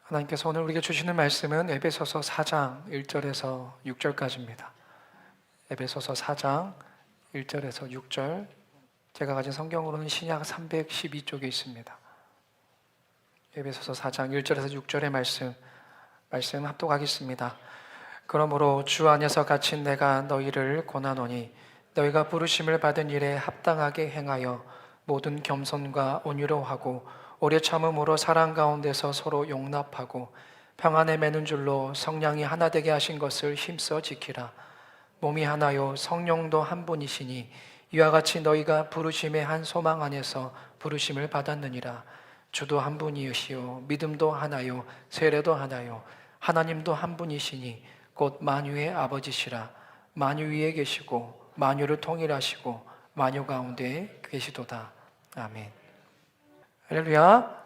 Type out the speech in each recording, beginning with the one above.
하나님께서 오늘 우리에게 주시는 말씀은 에베소서 4장 1절에서 6절까지입니다. 에베소서 4장 1절에서 6절, 제가 가진 성경으로는 신약 312쪽에 있습니다. 에베소서 4장 1절에서 6절의 말씀 합독하겠습니다. 그러므로 주 안에서 갇힌 내가 너희를 권하노니 너희가 부르심을 받은 일에 합당하게 행하여 모든 겸손과 온유로 하고 오래 참음으로 사랑 가운데서 서로 용납하고 평안에 매는 줄로 성량이 하나 되게 하신 것을 힘써 지키라. 몸이 하나요 성령도 한 분이시니 이와 같이 너희가 부르심의 한 소망 안에서 부르심을 받았느니라. 주도 한 분이시요 믿음도 하나요 세례도 하나요 하나님도 한 분이시니 곧 만유의 아버지시라. 만유 위에 계시고 만유를 통일하시고 만유 가운데 계시도다. 아멘. 할렐루야.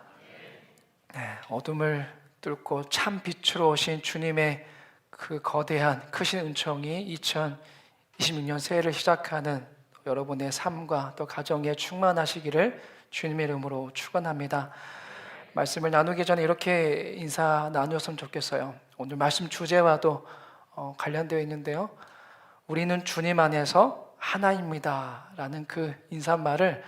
어둠을 뚫고 참 빛으로 오신 주님의 그 거대한 크신 은총이 2026년 새해를 시작하는 여러분의 삶과 또 가정에 충만하시기를 주님의 이름으로 축원합니다. 말씀을 나누기 전에 이렇게 인사 나누었으면 좋겠어요. 오늘 말씀 주제와도 관련되어 있는데요. 우리는 주님 안에서 하나입니다 라는 그 인사말을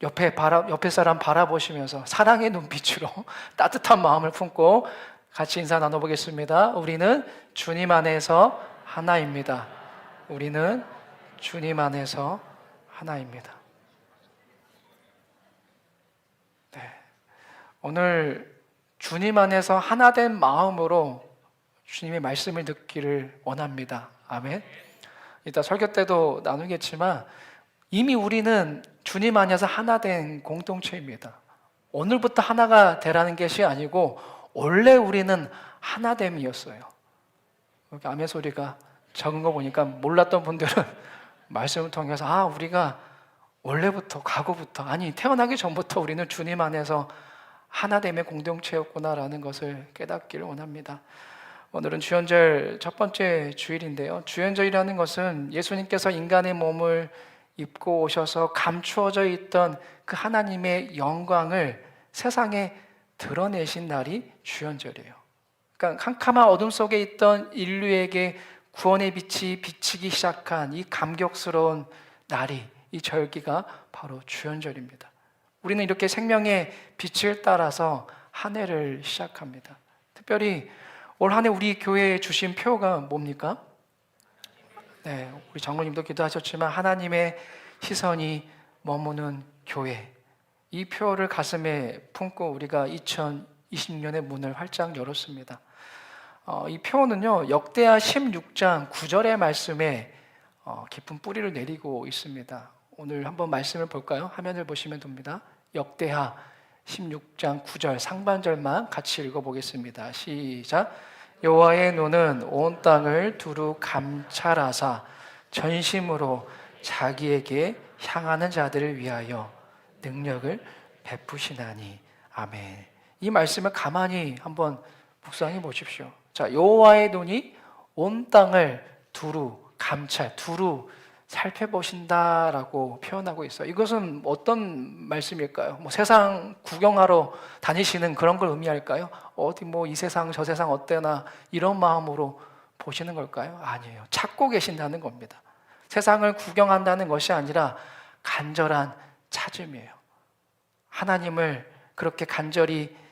옆에 사람 바라보시면서 사랑의 눈빛으로 따뜻한 마음을 품고 같이 인사 나눠보겠습니다. 우리는 주님 안에서 하나입니다. 우리는 주님 안에서 하나입니다. 오늘 주님 안에서 하나된 마음으로 주님의 말씀을 듣기를 원합니다. 아멘. 이따 설교 때도 나누겠지만 이미 우리는 주님 안에서 하나된 공동체입니다. 오늘부터 하나가 되라는 것이 아니고 원래 우리는 하나됨이었어요. 여기 아멘 소리가 적은 거 보니까 몰랐던 분들은 말씀을 통해서 우리가 원래부터 과거부터 태어나기 전부터 우리는 주님 안에서 하나됨의 공동체였구나라는 것을 깨닫기를 원합니다. 오늘은 주연절 첫 번째 주일인데요. 주연절이라는 것은 예수님께서 인간의 몸을 입고 오셔서 감추어져 있던 그 하나님의 영광을 세상에 드러내신 날이 주연절이에요. 그러니까 캄캄한 어둠 속에 있던 인류에게 구원의 빛이 비치기 시작한 이 감격스러운 날이, 이 절기가 바로 주연절입니다. 우리는 이렇게 생명의 빛을 따라서 한 해를 시작합니다. 특별히 올 한 해 우리 교회에 주신 표가 뭡니까? 우리 장로님도 기도하셨지만 하나님의 시선이 머무는 교회, 이 표를 가슴에 품고 우리가 2026년의 문을 활짝 열었습니다. 이 표는요, 역대하 16장 9절의 말씀에 깊은 뿌리를 내리고 있습니다. 오늘 한번 말씀을 볼까요? 화면을 보시면 됩니다. 역대하 16장 9절 상반절만 같이 읽어보겠습니다. 시작. 여호와의 눈은 온 땅을 두루 감찰하사 전심으로 자기에게 향하는 자들을 위하여 능력을 베푸시나니. 아멘. 이 말씀을 가만히 한번 묵상해 보십시오. 자, 여호와의 눈이 온 땅을 두루 감찰, 두루 살펴보신다라고 표현하고 있어요. 이것은 어떤 말씀일까요? 세상 구경하러 다니시는 그런 걸 의미할까요? 어디 이 세상 저 세상 어때나 이런 마음으로 보시는 걸까요? 아니에요. 찾고 계신다는 겁니다. 세상을 구경한다는 것이 아니라 간절한 찾음이에요. 하나님을 그렇게 간절히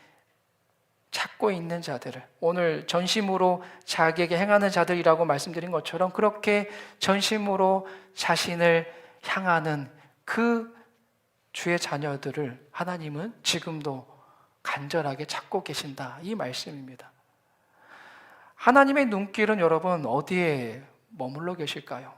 찾고 있는 자들을, 오늘 전심으로 자기에게 행하는 자들이라고 말씀드린 것처럼 그렇게 전심으로 자신을 향하는 그 주의 자녀들을 하나님은 지금도 간절하게 찾고 계신다, 이 말씀입니다. 하나님의 눈길은 여러분 어디에 머물러 계실까요?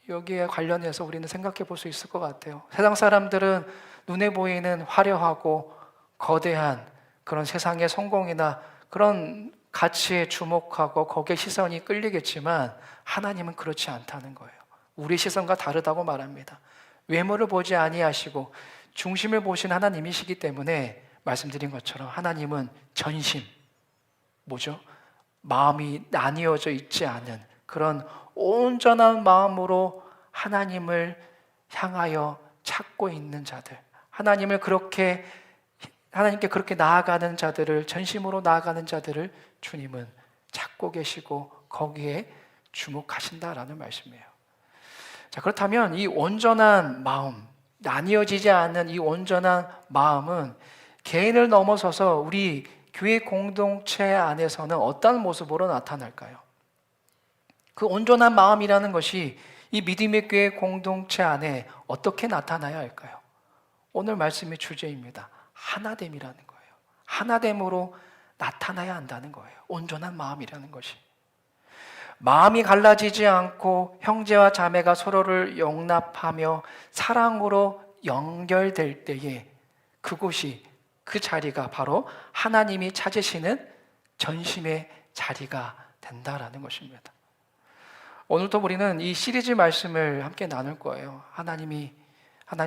여기에 관련해서 우리는 생각해 볼 수 있을 것 같아요. 세상 사람들은 눈에 보이는 화려하고 거대한 그런 세상의 성공이나 그런 가치에 주목하고 거기에 시선이 끌리겠지만 하나님은 그렇지 않다는 거예요. 우리 시선과 다르다고 말합니다. 외모를 보지 아니하시고 중심을 보신 하나님이시기 때문에 말씀드린 것처럼 하나님은 전심, 마음이 나뉘어져 있지 않은 그런 온전한 마음으로 하나님을 향하여 찾고 있는 자들, 하나님을 그렇게 하나님께 그렇게 나아가는 자들을, 전심으로 나아가는 자들을 주님은 찾고 계시고 거기에 주목하신다라는 말씀이에요. 자, 그렇다면 이 온전한 마음, 나뉘어지지 않는 이 온전한 마음은 개인을 넘어서서 우리 교회 공동체 안에서는 어떤 모습으로 나타날까요? 그 온전한 마음이라는 것이 이 믿음의 교회 공동체 안에 어떻게 나타나야 할까요? 오늘 말씀의 주제입니다. 하나됨이라는 거예요. 하나됨으로 나타나야 한다는 거예요. 온전한 마음이라는 것이. 마음이 갈라지지 않고 형제와 자매가 서로를 용납하며 사랑으로 연결될 때에 그곳이, 그 자리가 바로 하나님이 찾으시는 전심의 자리가 된다라는 것입니다. 오늘도 우리는 이 시리즈 말씀을 함께 나눌 거예요. 하나님의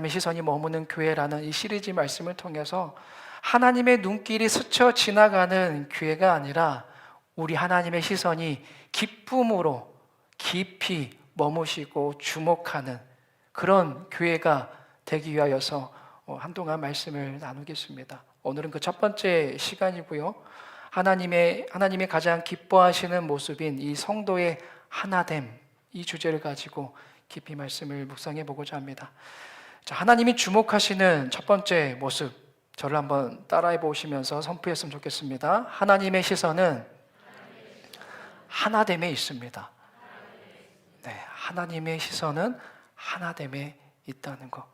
시선이 머무는 교회라는 이 시리즈 말씀을 통해서 하나님의 눈길이 스쳐 지나가는 교회가 아니라 우리 하나님의 시선이 기쁨으로 깊이 머무시고 주목하는 그런 교회가 되기 위하여서 한동안 말씀을 나누겠습니다. 오늘은 그 첫 번째 시간이고요. 하나님의 가장 기뻐하시는 모습인 이 성도의 하나됨, 이 주제를 가지고 깊이 말씀을 묵상해 보고자 합니다. 자, 하나님이 주목하시는 첫 번째 모습, 저를 한번 따라해 보시면서 선포했으면 좋겠습니다. 하나님의 시선은 하나됨에 있습니다. 네, 하나님의 시선은 하나됨에 있다는 것.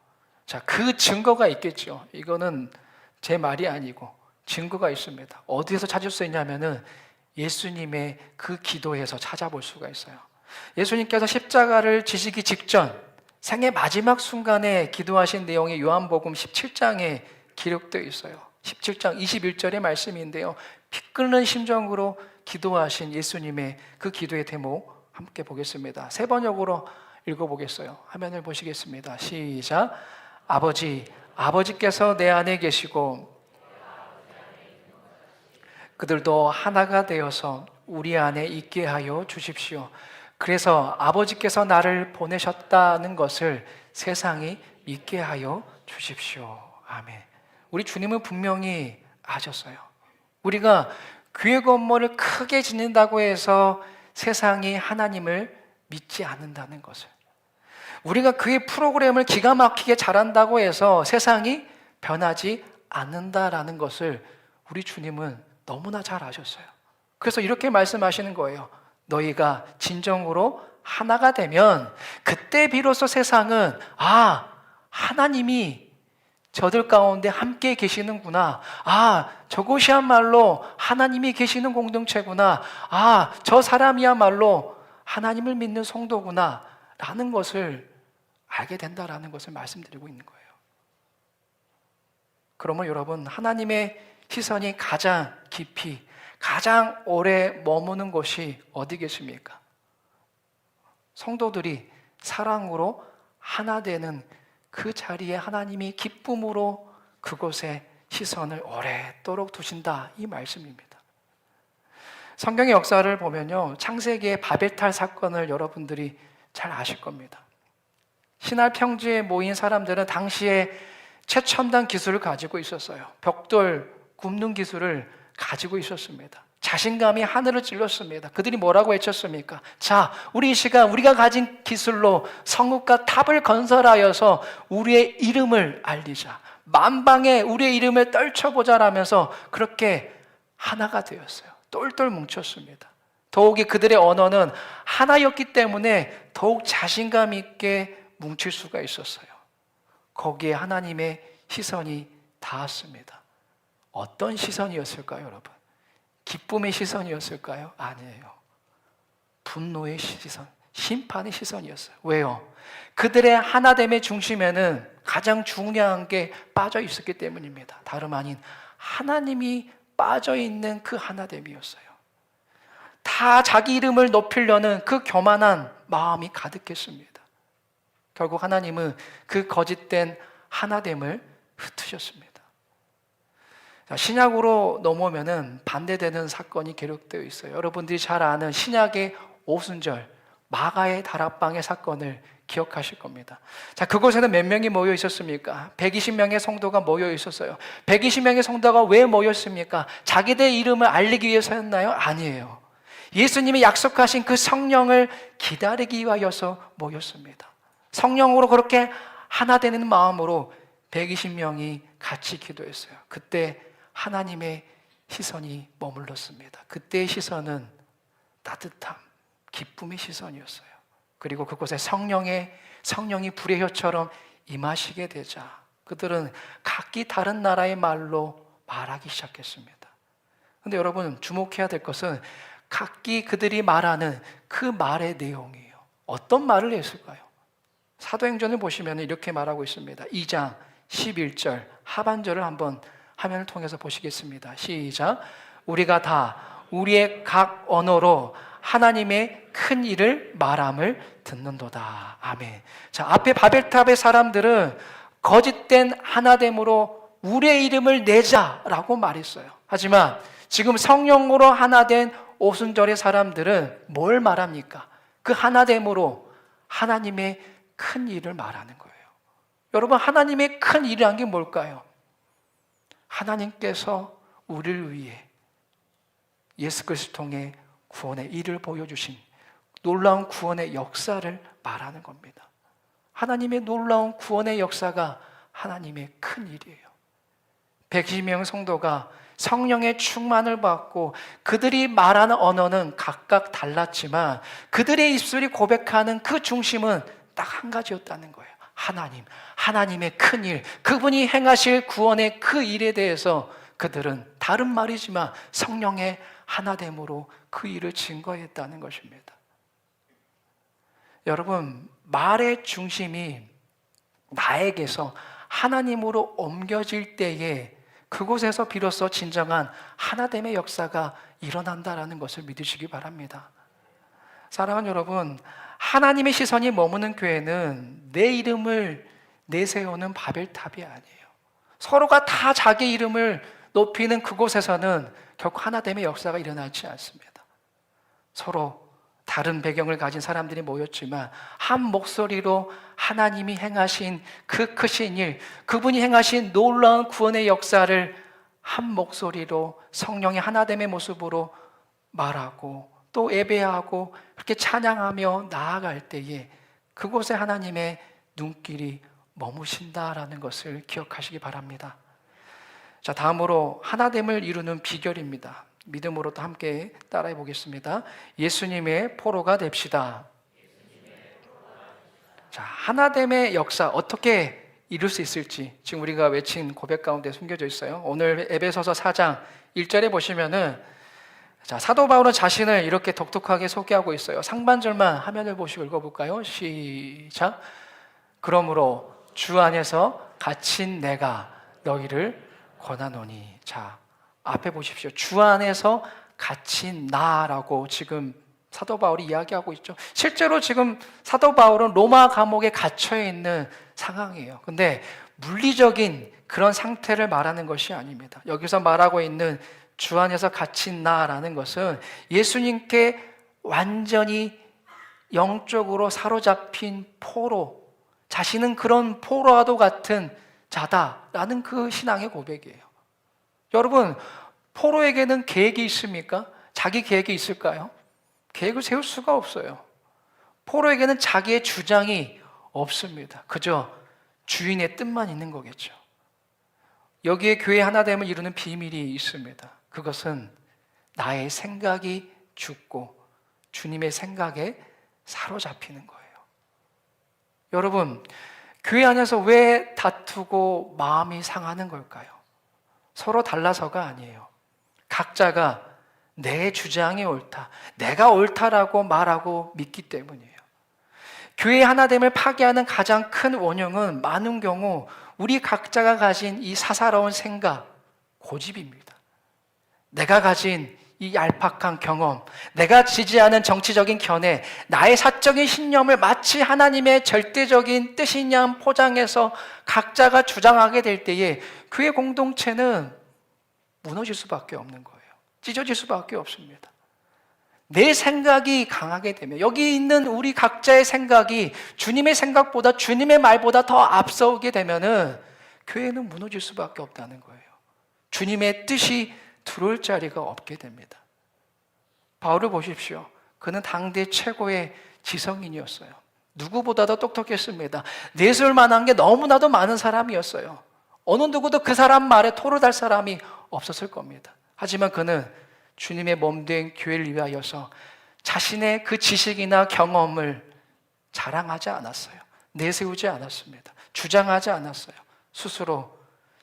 자, 그 증거가 있겠죠. 이거는 제 말이 아니고 증거가 있습니다. 어디에서 찾을 수 있냐면은 예수님의 그 기도에서 찾아볼 수가 있어요. 예수님께서 십자가를 지시기 직전 생애 마지막 순간에 기도하신 내용이 요한복음 17장에 기록되어 있어요. 17장 21절의 말씀인데요. 피 끓는 심정으로 기도하신 예수님의 그 기도의 대목 함께 보겠습니다. 세 번역으로 읽어보겠어요. 화면을 보시겠습니다. 시작. 아버지께서 내 안에 계시고 그들도 하나가 되어서 우리 안에 있게 하여 주십시오. 그래서 아버지께서 나를 보내셨다는 것을 세상이 믿게 하여 주십시오. 아멘. 우리 주님은 분명히 아셨어요. 우리가 교회 건물을 크게 짓는다고 해서 세상이 하나님을 믿지 않는다는 것을, 우리가 그의 프로그램을 기가 막히게 잘한다고 해서 세상이 변하지 않는다라는 것을 우리 주님은 너무나 잘 아셨어요. 그래서 이렇게 말씀하시는 거예요. 너희가 진정으로 하나가 되면 그때 비로소 세상은 하나님이 저들 가운데 함께 계시는구나. 저곳이야말로 하나님이 계시는 공동체구나. 저 사람이야말로 하나님을 믿는 성도구나 라는 것을 알게 된다라는 것을 말씀드리고 있는 거예요. 그러면 여러분, 하나님의 시선이 가장 깊이, 가장 오래 머무는 곳이 어디 계십니까? 성도들이 사랑으로 하나 되는 그 자리에 하나님이 기쁨으로 그곳에 시선을 오래도록 두신다, 이 말씀입니다. 성경의 역사를 보면요, 창세기의 바벨탑 사건을 여러분들이 잘 아실 겁니다. 신할 평지에 모인 사람들은 당시에 최첨단 기술을 가지고 있었어요. 벽돌 굽는 기술을 가지고 있었습니다. 자신감이 하늘을 찔렀습니다. 그들이 뭐라고 외쳤습니까? 자, 우리 이 시간 우리가 가진 기술로 성읍과 탑을 건설하여서 우리의 이름을 알리자. 만방에 우리의 이름을 떨쳐보자라면서 그렇게 하나가 되었어요. 똘똘 뭉쳤습니다. 더욱이 그들의 언어는 하나였기 때문에 더욱 자신감 있게 뭉칠 수가 있었어요. 거기에 하나님의 시선이 닿았습니다. 어떤 시선이었을까요, 여러분? 기쁨의 시선이었을까요? 아니에요. 분노의 시선, 심판의 시선이었어요. 왜요? 그들의 하나됨의 중심에는 가장 중요한 게 빠져 있었기 때문입니다. 다름 아닌 하나님이 빠져 있는 그 하나됨이었어요. 다 자기 이름을 높이려는 그 교만한 마음이 가득했습니다. 결국 하나님은 그 거짓된 하나됨을 흩으셨습니다. 신약으로 넘어오면은 반대되는 사건이 기록되어 있어요. 여러분들이 잘 아는 신약의 오순절 마가의 다락방의 사건을 기억하실 겁니다. 자, 그곳에는 몇 명이 모여 있었습니까? 120명의 성도가 모여 있었어요. 120명의 성도가 왜 모였습니까? 자기들 이름을 알리기 위해서였나요? 아니에요. 예수님이 약속하신 그 성령을 기다리기 위하여서 모였습니다. 성령으로 그렇게 하나 되는 마음으로 120명이 같이 기도했어요. 그때 하나님의 시선이 머물렀습니다. 그때의 시선은 따뜻함, 기쁨의 시선이었어요. 그리고 그곳에 성령이 불의 혀처럼 임하시게 되자 그들은 각기 다른 나라의 말로 말하기 시작했습니다. 그런데 여러분 주목해야 될 것은 각기 그들이 말하는 그 말의 내용이에요. 어떤 말을 했을까요? 사도행전을 보시면 이렇게 말하고 있습니다. 2장 11절 하반절을 한번 화면을 통해서 보시겠습니다. 시작. 우리가 다 우리의 각 언어로 하나님의 큰 일을 말함을 듣는도다. 아멘. 자, 앞에 바벨탑의 사람들은 거짓된 하나됨으로 우리의 이름을 내자라고 말했어요. 하지만 지금 성령으로 하나된 오순절의 사람들은 뭘 말합니까? 그 하나됨으로 하나님의 큰 일을 말하는 거예요. 여러분, 하나님의 큰 일이란 게 뭘까요? 하나님께서 우리를 위해 예수 그리스도를 통해 구원의 일을 보여주신 놀라운 구원의 역사를 말하는 겁니다. 하나님의 놀라운 구원의 역사가 하나님의 큰 일이에요. 120명 성도가 성령의 충만을 받고 그들이 말하는 언어는 각각 달랐지만 그들의 입술이 고백하는 그 중심은 딱 한 가지였다는 거예요. 하나님의 큰 일, 그분이 행하실 구원의 그 일에 대해서 그들은 다른 말이지만 성령의 하나됨으로 그 일을 증거했다는 것입니다. 여러분, 말의 중심이 나에게서 하나님으로 옮겨질 때에 그곳에서 비로소 진정한 하나됨의 역사가 일어난다는 것을 믿으시기 바랍니다. 사랑하는 여러분, 하나님의 시선이 머무는 교회는 내 이름을 내세우는 바벨탑이 아니에요. 서로가 다 자기 이름을 높이는 그곳에서는 결코 하나됨의 역사가 일어나지 않습니다. 서로 다른 배경을 가진 사람들이 모였지만 한 목소리로 하나님이 행하신 그 크신 일, 그분이 행하신 놀라운 구원의 역사를 한 목소리로 성령의 하나됨의 모습으로 말하고 또 예배하고 그렇게 찬양하며 나아갈 때에 그곳에 하나님의 눈길이 머무신다라는 것을 기억하시기 바랍니다. 자, 다음으로 하나됨을 이루는 비결입니다. 믿음으로 또 함께 따라해 보겠습니다. 예수님의 포로가 됩시다. 자, 하나됨의 역사 어떻게 이룰 수 있을지 지금 우리가 외친 고백 가운데 숨겨져 있어요. 오늘 에베소서 4장 1절에 보시면은 자, 사도 바울은 자신을 이렇게 독특하게 소개하고 있어요. 상반절만 화면을 보시고 읽어볼까요? 시작. 그러므로 주 안에서 갇힌 내가 너희를 권하노니. 자, 앞에 보십시오. 주 안에서 갇힌 나라고 지금 사도 바울이 이야기하고 있죠. 실제로 지금 사도 바울은 로마 감옥에 갇혀 있는 상황이에요. 근데 물리적인 그런 상태를 말하는 것이 아닙니다. 여기서 말하고 있는 주 안에서 갇힌 나라는 것은 예수님께 완전히 영적으로 사로잡힌 포로, 자신은 그런 포로와도 같은 자다라는 그 신앙의 고백이에요. 여러분, 포로에게는 계획이 있습니까? 자기 계획이 있을까요? 계획을 세울 수가 없어요. 포로에게는 자기의 주장이 없습니다. 그저 주인의 뜻만 있는 거겠죠. 여기에 교회 하나됨을 이루는 비밀이 있습니다. 그것은 나의 생각이 죽고 주님의 생각에 사로잡히는 거예요. 여러분, 교회 안에서 왜 다투고 마음이 상하는 걸까요? 서로 달라서가 아니에요. 각자가 내 주장이 옳다, 내가 옳다라고 말하고 믿기 때문이에요. 교회 하나됨을 파괴하는 가장 큰 원흉은 많은 경우 우리 각자가 가진 이 사사로운 생각, 고집입니다. 내가 가진 이 얄팍한 경험, 내가 지지하는 정치적인 견해, 나의 사적인 신념을 마치 하나님의 절대적인 뜻이냐 포장해서 각자가 주장하게 될 때에 교회 공동체는 무너질 수밖에 없는 거예요. 찢어질 수밖에 없습니다. 내 생각이 강하게 되면, 여기 있는 우리 각자의 생각이 주님의 생각보다, 주님의 말보다 더 앞서게 되면은 교회는 무너질 수밖에 없다는 거예요. 주님의 뜻이 들어올 자리가 없게 됩니다. 바울을 보십시오. 그는 당대 최고의 지성인이었어요. 누구보다도 똑똑했습니다. 내세울 만한 게 너무나도 많은 사람이었어요. 어느 누구도 그 사람 말에 토를 달 사람이 없었을 겁니다. 하지만 그는 주님의 몸된 교회를 위하여서 자신의 그 지식이나 경험을 자랑하지 않았어요. 내세우지 않았습니다. 주장하지 않았어요. 스스로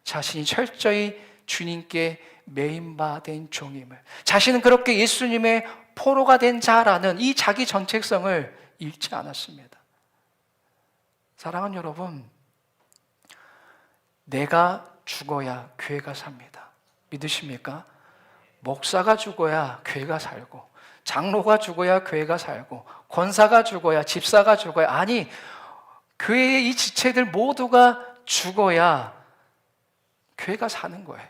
자신이 철저히 주님께 매인바된 종임을, 자신은 그렇게 예수님의 포로가 된 자라는 이 자기 정체성을 잃지 않았습니다. 사랑하는 여러분, 내가 죽어야 교회가 삽니다. 믿으십니까? 목사가 죽어야 교회가 살고, 장로가 죽어야 교회가 살고, 권사가 죽어야, 집사가 죽어야, 아니 교회의 이 지체들 모두가 죽어야 교회가 사는 거예요.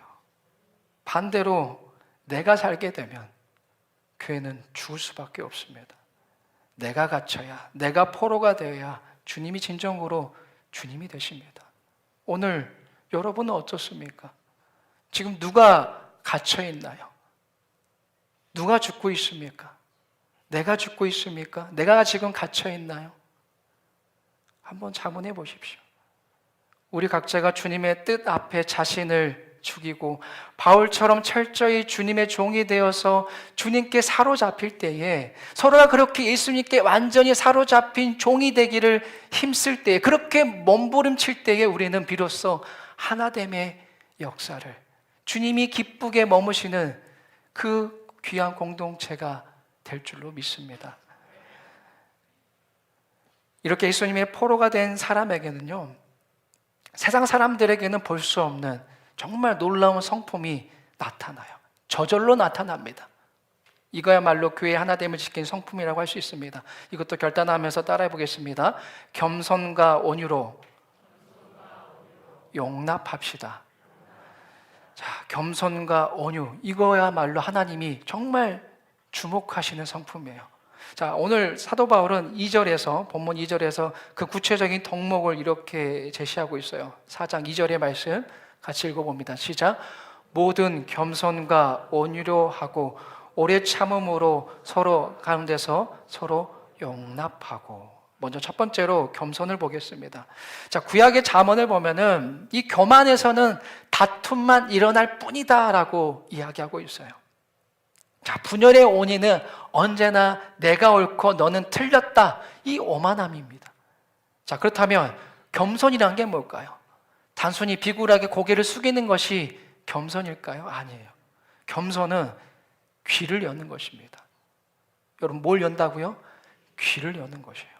반대로 내가 살게 되면 교회는 죽을 수밖에 없습니다. 내가 갇혀야, 내가 포로가 되어야 주님이 진정으로 주님이 되십니다. 오늘 여러분은 어떻습니까? 지금 누가 갇혀 있나요? 누가 죽고 있습니까? 내가 죽고 있습니까? 내가 지금 갇혀 있나요? 한번 자문해 보십시오. 우리 각자가 주님의 뜻 앞에 자신을 죽이고 바울처럼 철저히 주님의 종이 되어서 주님께 사로잡힐 때에, 서로가 그렇게 예수님께 완전히 사로잡힌 종이 되기를 힘쓸 때에, 그렇게 몸부림칠 때에 우리는 비로소 하나됨의 역사를, 주님이 기쁘게 머무시는 그 귀한 공동체가 될 줄로 믿습니다. 이렇게 예수님의 포로가 된 사람에게는요, 세상 사람들에게는 볼 수 없는 정말 놀라운 성품이 나타나요. 저절로 나타납니다. 이거야말로 교회의 하나됨을 지킨 성품이라고 할 수 있습니다. 이것도 결단하면서 따라해 보겠습니다. 겸손과 온유로 용납합시다. 자, 겸손과 온유, 이거야말로 하나님이 정말 주목하시는 성품이에요. 자, 오늘 사도 바울은 2절에서, 본문 2절에서 그 구체적인 덕목을 이렇게 제시하고 있어요. 4장 2절의 말씀 같이 읽어봅니다. 시작. 모든 겸손과 온유로 하고 오래 참음으로 서로 가운데서 서로 용납하고. 먼저 첫 번째로 겸손을 보겠습니다. 자, 구약의 잠언을 보면은 이 교만에서는 다툼만 일어날 뿐이다라고 이야기하고 있어요. 자, 분열의 원인은 언제나 내가 옳고 너는 틀렸다, 이 오만함입니다. 자, 그렇다면 겸손이란 게 뭘까요? 단순히 비굴하게 고개를 숙이는 것이 겸손일까요? 아니에요. 겸손은 귀를 여는 것입니다. 여러분, 뭘 연다고요? 귀를 여는 것이에요.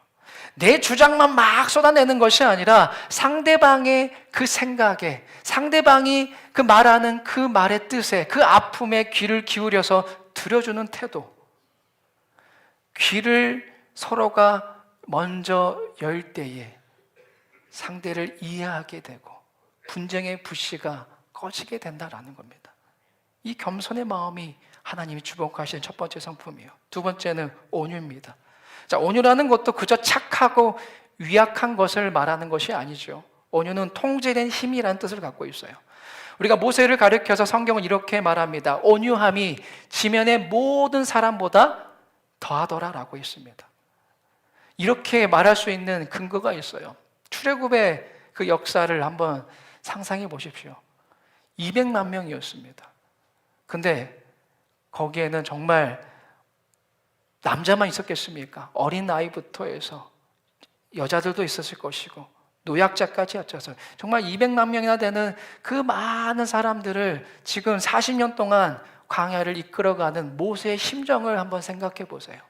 내 주장만 막 쏟아내는 것이 아니라 상대방의 그 생각에, 상대방이 그 말하는 그 말의 뜻에, 그 아픔에 귀를 기울여서 들어주는 태도. 귀를 서로가 먼저 열 때에 상대를 이해하게 되고 분쟁의 불씨가 꺼지게 된다라는 겁니다. 이 겸손의 마음이 하나님이 주목하시는 첫 번째 성품이에요. 두 번째는 온유입니다. 자, 온유라는 것도 그저 착하고 위약한 것을 말하는 것이 아니죠. 온유는 통제된 힘이라는 뜻을 갖고 있어요. 우리가 모세를 가리켜서 성경은 이렇게 말합니다. 온유함이 지면의 모든 사람보다 더하더라라고 했습니다. 이렇게 말할 수 있는 근거가 있어요. 출애굽의 그 역사를 한번 상상해 보십시오. 200만 명이었습니다. 근데 거기에는 정말 남자만 있었겠습니까? 어린 아이부터 해서 여자들도 있었을 것이고 노약자까지 합쳐서 정말 200만 명이나 되는 그 많은 사람들을 지금 40년 동안 광야를 이끌어가는 모세의 심정을 한번 생각해 보세요.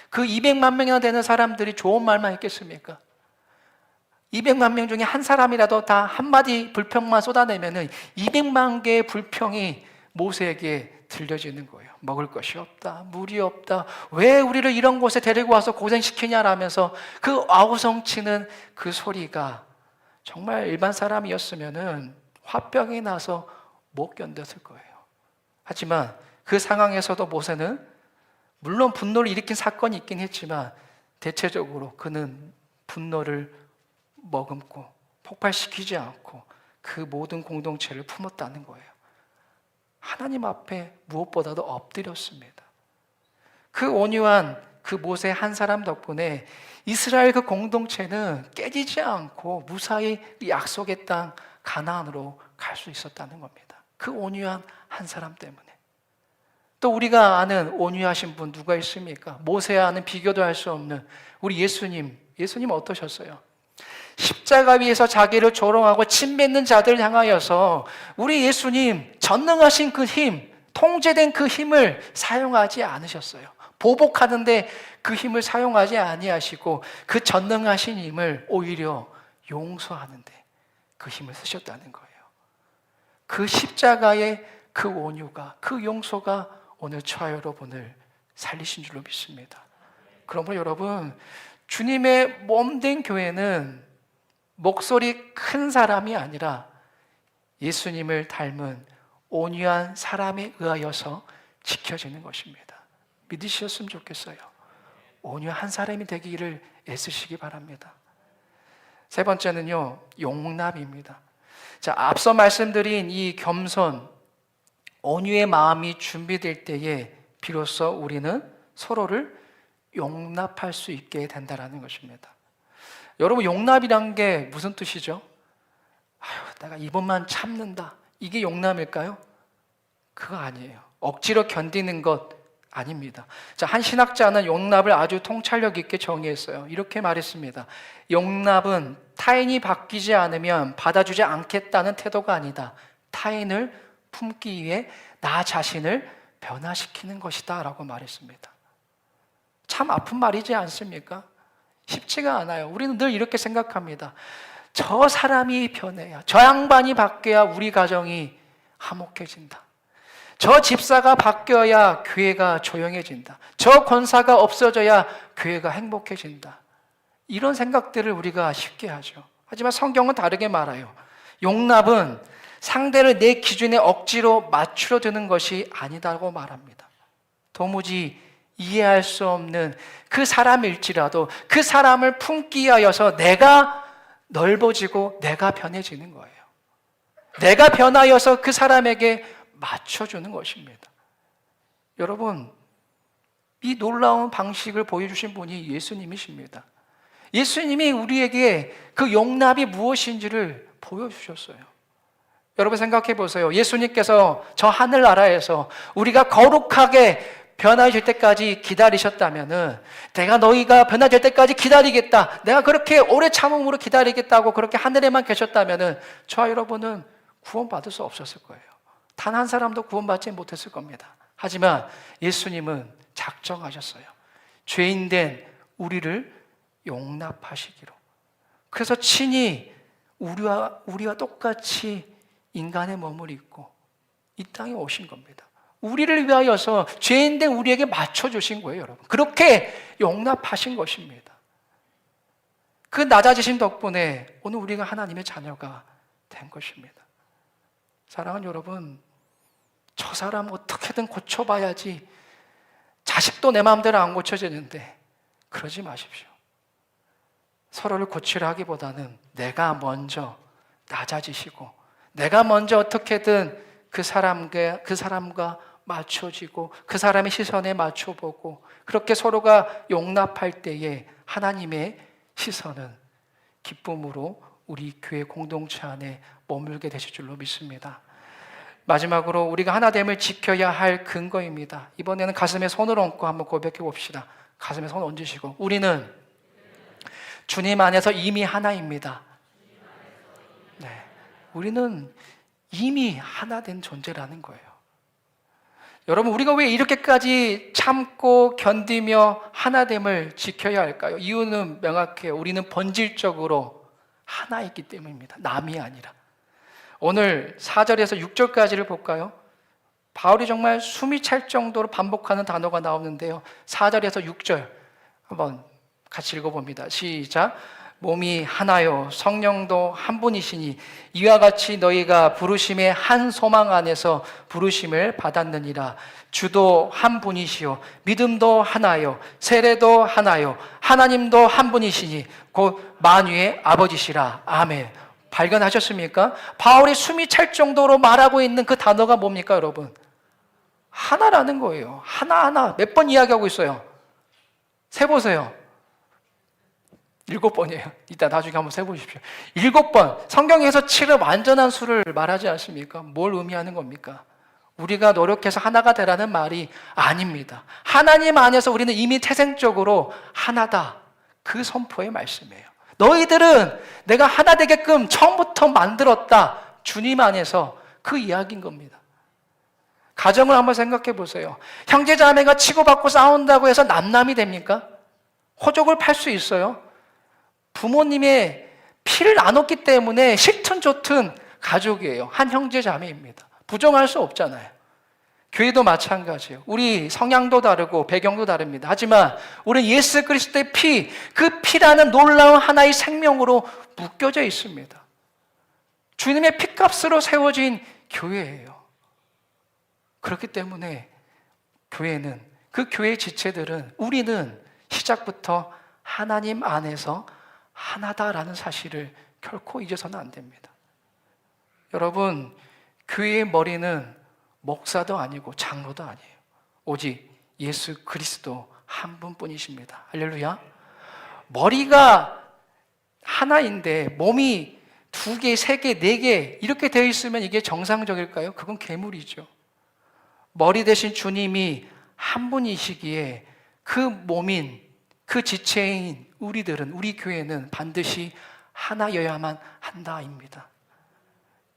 그 200만 명이나 되는 사람들이 좋은 말만 했겠습니까? 200만 명 중에 한 사람이라도 다 한마디 불평만 쏟아내면은 200만 개의 불평이 모세에게 들려지는 거예요. 먹을 것이 없다, 물이 없다, 왜 우리를 이런 곳에 데리고 와서 고생시키냐라면서 그 아우성치는 그 소리가 정말 일반 사람이었으면은 화병이 나서 못 견뎠을 거예요. 하지만 그 상황에서도 모세는 물론 분노를 일으킨 사건이 있긴 했지만 대체적으로 그는 분노를 머금고 폭발시키지 않고 그 모든 공동체를 품었다는 거예요. 하나님 앞에 무엇보다도 엎드렸습니다. 그 온유한 그 모세 한 사람 덕분에 이스라엘 그 공동체는 깨지지 않고 무사히 약속의 땅 가나안으로 갈 수 있었다는 겁니다. 그 온유한 한 사람 때문에. 또 우리가 아는 온유하신 분 누가 있습니까? 모세와는 비교도 할 수 없는 우리 예수님. 예수님 어떠셨어요? 십자가 위에서 자기를 조롱하고 침뱉는 자들을 향하여서 우리 예수님 전능하신 그 힘, 통제된 그 힘을 사용하지 않으셨어요. 보복하는데 그 힘을 사용하지 아니하시고 그 전능하신 힘을 오히려 용서하는데 그 힘을 쓰셨다는 거예요. 그 십자가의 그 온유가, 그 용서가 오늘 저와 여러분을 살리신 줄로 믿습니다. 그러므로 여러분, 주님의 몸된 교회는 목소리 큰 사람이 아니라 예수님을 닮은 온유한 사람에 의하여서 지켜지는 것입니다. 믿으셨으면 좋겠어요. 온유한 사람이 되기를 애쓰시기 바랍니다. 세 번째는요, 용납입니다. 자, 앞서 말씀드린 이 겸손, 온유의 마음이 준비될 때에 비로소 우리는 서로를 용납할 수 있게 된다는 것입니다. 여러분, 용납이란 게 무슨 뜻이죠? 내가 이번만 참는다. 이게 용납일까요? 그거 아니에요. 억지로 견디는 것 아닙니다. 자, 한 신학자는 용납을 아주 통찰력 있게 정의했어요. 이렇게 말했습니다. 용납은 타인이 바뀌지 않으면 받아주지 않겠다는 태도가 아니다. 타인을 품기 위해 나 자신을 변화시키는 것이다 라고 말했습니다. 참 아픈 말이지 않습니까? 쉽지가 않아요. 우리는 늘 이렇게 생각합니다. 저 사람이 변해야, 저 양반이 바뀌어야 우리 가정이 화목해진다. 저 집사가 바뀌어야 교회가 조용해진다. 저 권사가 없어져야 교회가 행복해진다. 이런 생각들을 우리가 쉽게 하죠. 하지만 성경은 다르게 말해요. 용납은 상대를 내 기준에 억지로 맞추려 드는 것이 아니다고 말합니다. 도무지 이해할 수 없는 그 사람일지라도 그 사람을 품기 위하여서 내가 넓어지고 내가 변해지는 거예요. 내가 변하여서 그 사람에게 맞춰주는 것입니다. 여러분, 이 놀라운 방식을 보여주신 분이 예수님이십니다. 예수님이 우리에게 그 용납이 무엇인지를 보여주셨어요. 여러분 생각해 보세요. 예수님께서 저 하늘나라에서 우리가 거룩하게 변화될 때까지 기다리셨다면은 내가 너희가 변화될 때까지 기다리겠다. 내가 그렇게 오래 참음으로 기다리겠다고 그렇게 하늘에만 계셨다면은 저와 여러분은 구원받을 수 없었을 거예요. 단 한 사람도 구원받지 못했을 겁니다. 하지만 예수님은 작정하셨어요. 죄인된 우리를 용납하시기로. 그래서 친히 우리와 똑같이 인간의 몸을 입고 이 땅에 오신 겁니다. 우리를 위하여서 죄인된 우리에게 맞춰주신 거예요, 여러분. 그렇게 용납하신 것입니다. 그 낮아지신 덕분에 오늘 우리가 하나님의 자녀가 된 것입니다. 사랑하는 여러분, 저 사람 어떻게든 고쳐봐야지. 자식도 내 마음대로 안 고쳐지는데 그러지 마십시오. 서로를 고치려 하기보다는 내가 먼저 낮아지시고 내가 먼저 어떻게든 그 사람과 맞춰지고 그 사람의 시선에 맞춰보고 그렇게 서로가 용납할 때에 하나님의 시선은 기쁨으로 우리 교회 공동체 안에 머물게 되실 줄로 믿습니다. 마지막으로 우리가 하나됨을 지켜야 할 근거입니다. 이번에는 가슴에 손을 얹고 한번 고백해 봅시다. 가슴에 손 얹으시고 우리는 주님 안에서 이미 하나입니다. 네, 우리는 이미 하나 된 존재라는 거예요. 여러분, 우리가 왜 이렇게까지 참고 견디며 하나됨을 지켜야 할까요? 이유는 명확해요. 우리는 본질적으로 하나이기 때문입니다. 남이 아니라. 오늘 4절에서 6절까지를 볼까요? 바울이 정말 숨이 찰 정도로 반복하는 단어가 나오는데요. 4절에서 6절 한번 같이 읽어봅니다. 시작. 몸이 하나요 성령도 한 분이시니 이와 같이 너희가 부르심의 한 소망 안에서 부르심을 받았느니라. 주도 한 분이시요 믿음도 하나요 세례도 하나요 하나님도 한 분이시니 곧 만유의 아버지시라. 아멘. 발견하셨습니까? 바울이 숨이 찰 정도로 말하고 있는 그 단어가 뭡니까 여러분? 하나라는 거예요. 하나하나 몇 번 이야기하고 있어요? 세보세요. 7번이에요. 이따 나중에 한번 세보십시오. 7번. 성경에서 7은 완전한 수를 말하지 않습니까? 뭘 의미하는 겁니까? 우리가 노력해서 하나가 되라는 말이 아닙니다. 하나님 안에서 우리는 이미 태생적으로 하나다. 그 선포의 말씀이에요. 너희들은 내가 하나 되게끔 처음부터 만들었다. 주님 안에서 그 이야기인 겁니다. 가정을 한번 생각해 보세요. 형제 자매가 치고받고 싸운다고 해서 남남이 됩니까? 호족을 팔 수 있어요? 부모님의 피를 나눴기 때문에 싫든 좋든 가족이에요. 한 형제 자매입니다. 부정할 수 없잖아요. 교회도 마찬가지예요. 우리 성향도 다르고 배경도 다릅니다. 하지만 우리는 예수 그리스도의 피, 그 피라는 놀라운 하나의 생명으로 묶여져 있습니다. 주님의 피값으로 세워진 교회예요. 그렇기 때문에 교회는, 그 교회의 지체들은, 우리는 시작부터 하나님 안에서 하나다라는 사실을 결코 잊어서는 안 됩니다. 여러분, 교회의 머리는 목사도 아니고 장로도 아니에요. 오직 예수 그리스도 한 분뿐이십니다. 할렐루야. 머리가 하나인데 몸이 2개, 3개, 4개 이렇게 되어 있으면 이게 정상적일까요? 그건 괴물이죠. 머리 대신 주님이 한 분이시기에 그 몸인, 그 지체인 우리들은, 우리 교회는 반드시 하나여야만 한다입니다.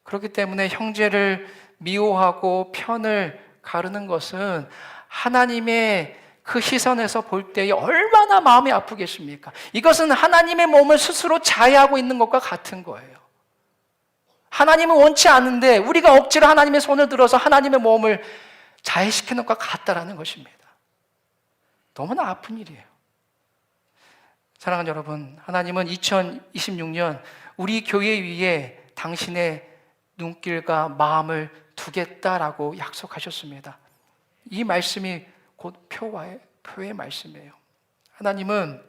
그렇기 때문에 형제를 미워하고 편을 가르는 것은 하나님의 그 시선에서 볼 때에 얼마나 마음이 아프겠습니까? 이것은 하나님의 몸을 스스로 자해하고 있는 것과 같은 거예요. 하나님은 원치 않은데 우리가 억지로 하나님의 손을 들어서 하나님의 몸을 자해시키는 것과 같다라는 것입니다. 너무나 아픈 일이에요. 사랑하는 여러분, 하나님은 2026년 우리 교회 위에 당신의 눈길과 마음을 두겠다라고 약속하셨습니다. 이 말씀이 곧 표의 말씀이에요. 하나님은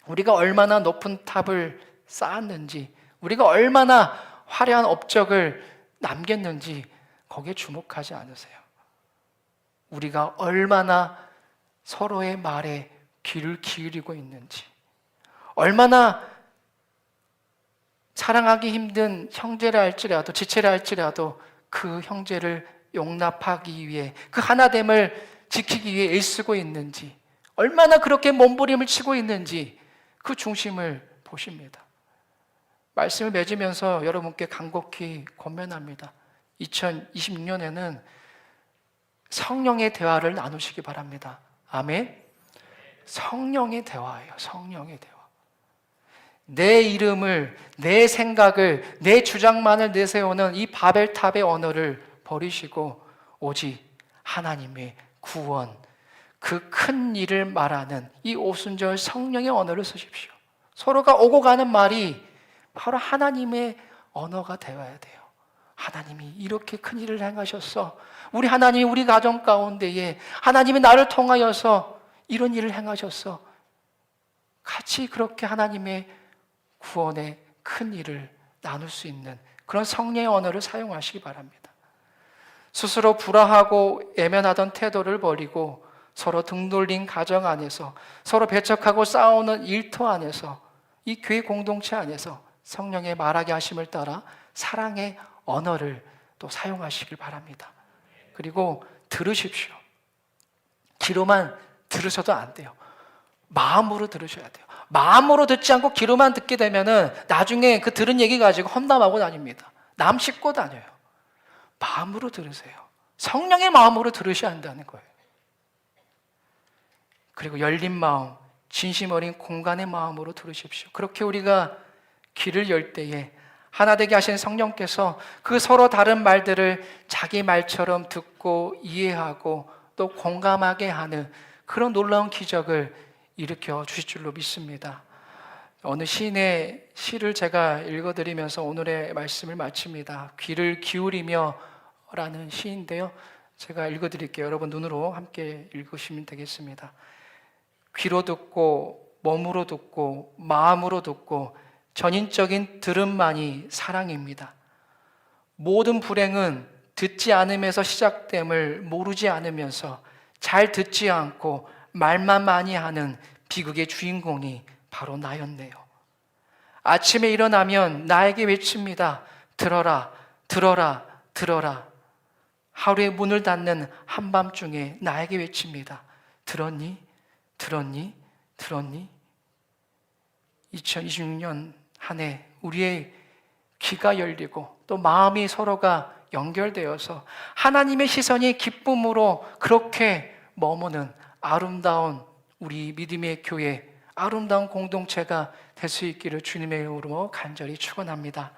우리가 얼마나 높은 탑을 쌓았는지, 우리가 얼마나 화려한 업적을 남겼는지 거기에 주목하지 않으세요. 우리가 얼마나 서로의 말에 귀를 기울이고 있는지, 얼마나 사랑하기 힘든 형제라 할지라도, 지체라 할지라도 그 형제를 용납하기 위해, 그 하나됨을 지키기 위해 애쓰고 있는지, 얼마나 그렇게 몸부림을 치고 있는지 그 중심을 보십니다. 말씀을 맺으면서 여러분께 간곡히 권면합니다. 2026년에는 성령의 대화를 나누시기 바랍니다. 아멘. 성령의 대화예요. 성령의 대화. 내 이름을, 내 생각을, 내 주장만을 내세우는 이 바벨탑의 언어를 버리시고 오직 하나님의 구원, 그 큰 일을 말하는 이 오순절 성령의 언어를 쓰십시오. 서로가 오고 가는 말이 바로 하나님의 언어가 되어야 돼요. 하나님이 이렇게 큰 일을 행하셨어. 우리 하나님이 우리 가정 가운데에 하나님이 나를 통하여서 이런 일을 행하셨어. 같이 그렇게 하나님의 구원의 큰 일을 나눌 수 있는 그런 성령의 언어를 사용하시기 바랍니다. 스스로 불화하고 애면하던 태도를 버리고 서로 등 돌린 가정 안에서, 서로 배척하고 싸우는 일터 안에서, 이 교회 공동체 안에서 성령의 말하게 하심을 따라 사랑의 언어를 또 사용하시길 바랍니다. 그리고 들으십시오. 귀로만 들으셔도 안 돼요. 마음으로 들으셔야 돼요. 마음으로 듣지 않고 귀로만 듣게 되면은 나중에 그 들은 얘기 가지고 험담하고 다닙니다. 남 씹고 다녀요. 마음으로 들으세요. 성령의 마음으로 들으셔야 한다는 거예요. 그리고 열린 마음, 진심 어린 공간의 마음으로 들으십시오. 그렇게 우리가 귀를 열 때에 하나 되게 하신 성령께서 그 서로 다른 말들을 자기 말처럼 듣고 이해하고 또 공감하게 하는 그런 놀라운 기적을 일으켜 주실 줄로 믿습니다. 어느 시인의 시를 제가 읽어드리면서 오늘의 말씀을 마칩니다. 귀를 기울이며 라는 시인데요. 제가 읽어드릴게요. 여러분 눈으로 함께 읽으시면 되겠습니다. 귀로 듣고 몸으로 듣고 마음으로 듣고 전인적인 들음만이 사랑입니다. 모든 불행은 듣지 않으면서 시작됨을 모르지 않으면서 잘 듣지 않고 말만 많이 하는 비극의 주인공이 바로 나였네요. 아침에 일어나면 나에게 외칩니다. 들어라, 들어라, 들어라. 하루에 문을 닫는 한밤중에 나에게 외칩니다. 들었니? 들었니? 들었니? 2026년 한 해 우리의 귀가 열리고 또 마음이 서로가 연결되어서 하나님의 시선이 기쁨으로 그렇게 머무는 아름다운 우리 믿음의 교회, 아름다운 공동체가 될 수 있기를 주님의 이름으로 간절히 축원합니다.